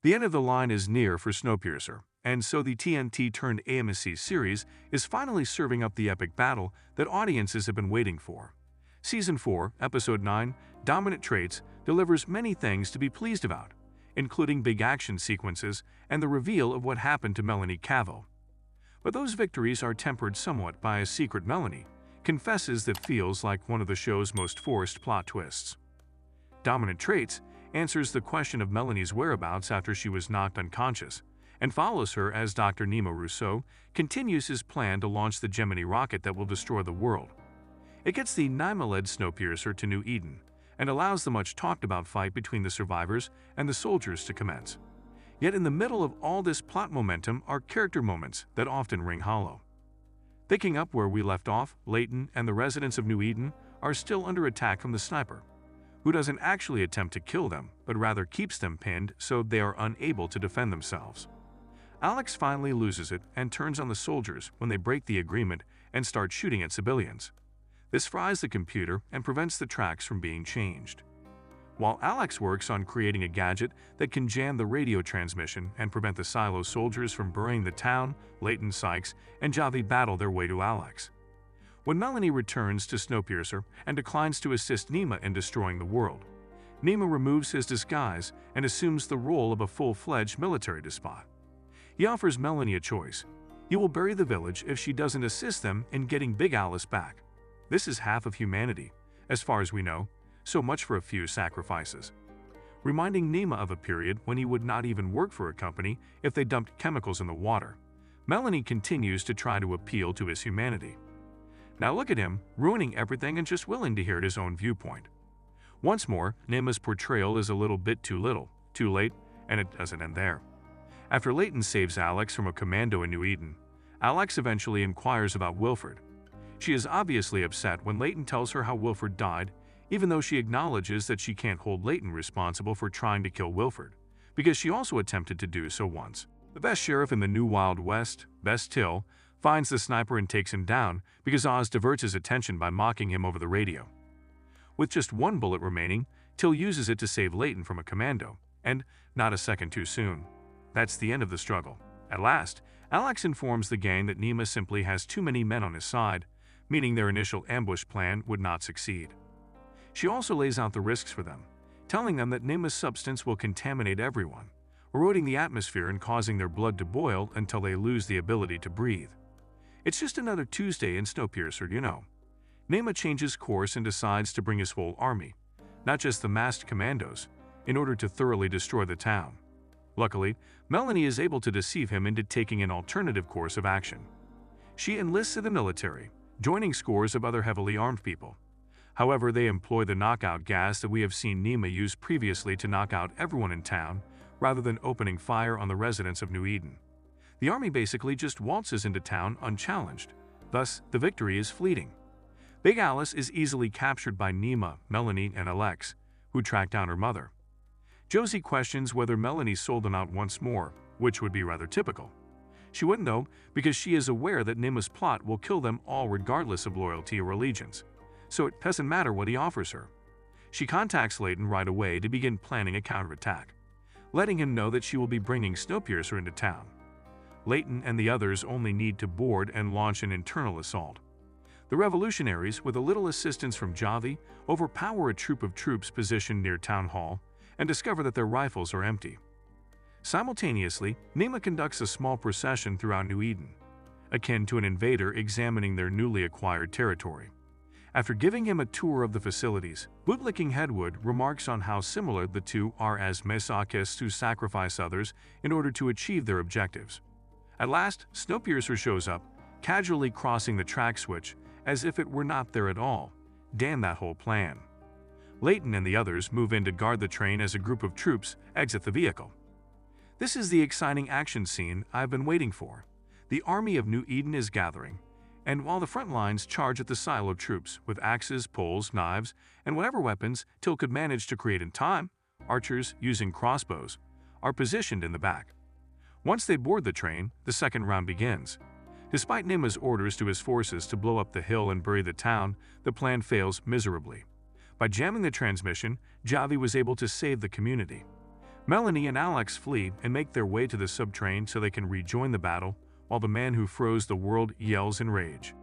The end of the line is near for Snowpiercer, and so the TNT turned AMC series is finally serving up the epic battle that audiences have been waiting for. Season 4, Episode 9, Dominant Traits, delivers many things to be pleased about, including big action sequences and the reveal of what happened to Melanie Cavill. But those victories are tempered somewhat by a secret Melanie confesses that feels like one of the show's most forced plot twists. Dominant Traits answers the question of Melanie's whereabouts after she was knocked unconscious, and follows her as Dr. Nemo Rousseau continues his plan to launch the Gemini rocket that will destroy the world. It gets the Nyma-led Snowpiercer to New Eden, and allows the much-talked-about fight between the survivors and the soldiers to commence. Yet in the middle of all this plot momentum are character moments that often ring hollow. Picking up where we left off, Layton and the residents of New Eden are still under attack from the sniper, who doesn't actually attempt to kill them, but rather keeps them pinned so they are unable to defend themselves. Alex finally loses it and turns on the soldiers when they break the agreement and start shooting at civilians. This fries the computer and prevents the tracks from being changed. While Alex works on creating a gadget that can jam the radio transmission and prevent the Silo soldiers from burying the town, Layton, Sykes, and Javi battle their way to Alex. When Melanie returns to Snowpiercer and declines to assist Nima in destroying the world, Nima removes his disguise and assumes the role of a full-fledged military despot. He offers Melanie a choice. He will bury the village if she doesn't assist them in getting Big Alice back. This is half of humanity, as far as we know, so much for a few sacrifices. Reminding Nima of a period when he would not even work for a company if they dumped chemicals in the water, Melanie continues to try to appeal to his humanity. Now look at him, ruining everything and just willing to hear his own viewpoint. Once more, Nima's portrayal is a little bit too little, too late, and it doesn't end there. After Layton saves Alex from a commando in New Eden, Alex eventually inquires about Wilfred. She is obviously upset when Layton tells her how Wilfred died, even though she acknowledges that she can't hold Layton responsible for trying to kill Wilfred, because she also attempted to do so once. The best sheriff in the new Wild West, Bess Till, finds the sniper and takes him down because Oz diverts his attention by mocking him over the radio. With just one bullet remaining, Till uses it to save Layton from a commando, and not a second too soon. That's the end of the struggle. At last, Alex informs the gang that Nima simply has too many men on his side, meaning their initial ambush plan would not succeed. She also lays out the risks for them, telling them that Nima's substance will contaminate everyone, eroding the atmosphere and causing their blood to boil until they lose the ability to breathe. It's just another Tuesday in Snowpiercer, you know. Nima changes course and decides to bring his whole army, not just the masked commandos, in order to thoroughly destroy the town. Luckily, Melanie is able to deceive him into taking an alternative course of action. She enlists in the military, joining scores of other heavily armed people. However, they employ the knockout gas that we have seen Nima use previously to knock out everyone in town, rather than opening fire on the residents of New Eden. The army basically just waltzes into town unchallenged, thus the victory is fleeting. Big Alice is easily captured by Nima, Melanie, and Alex, who track down her mother. Josie questions whether Melanie sold them out once more, which would be rather typical. She wouldn't though, because she is aware that Nima's plot will kill them all regardless of loyalty or allegiance, so it doesn't matter what he offers her. She contacts Layton right away to begin planning a counterattack, letting him know that she will be bringing Snowpiercer into town. Layton and the others only need to board and launch an internal assault. The revolutionaries, with a little assistance from Javi, overpower a troop of troops positioned near Town Hall and discover that their rifles are empty. Simultaneously, Nima conducts a small procession throughout New Eden, akin to an invader examining their newly acquired territory. After giving him a tour of the facilities, bootlicking Headwood remarks on how similar the two are as masochists who sacrifice others in order to achieve their objectives. At last, Snowpiercer shows up, casually crossing the track switch as if it were not there at all. Damn that whole plan. Layton and the others move in to guard the train as a group of troops exit the vehicle. This is the exciting action scene I've been waiting for. The army of New Eden is gathering, and while the front lines charge at the Silo troops with axes, poles, knives, and whatever weapons Till could manage to create in time, archers using crossbows are positioned in the back. Once they board the train, the second round begins. Despite Nima's orders to his forces to blow up the hill and bury the town, the plan fails miserably. By jamming the transmission, Javi was able to save the community. Melanie and Alex flee and make their way to the subtrain so they can rejoin the battle, while the man who froze the world yells in rage.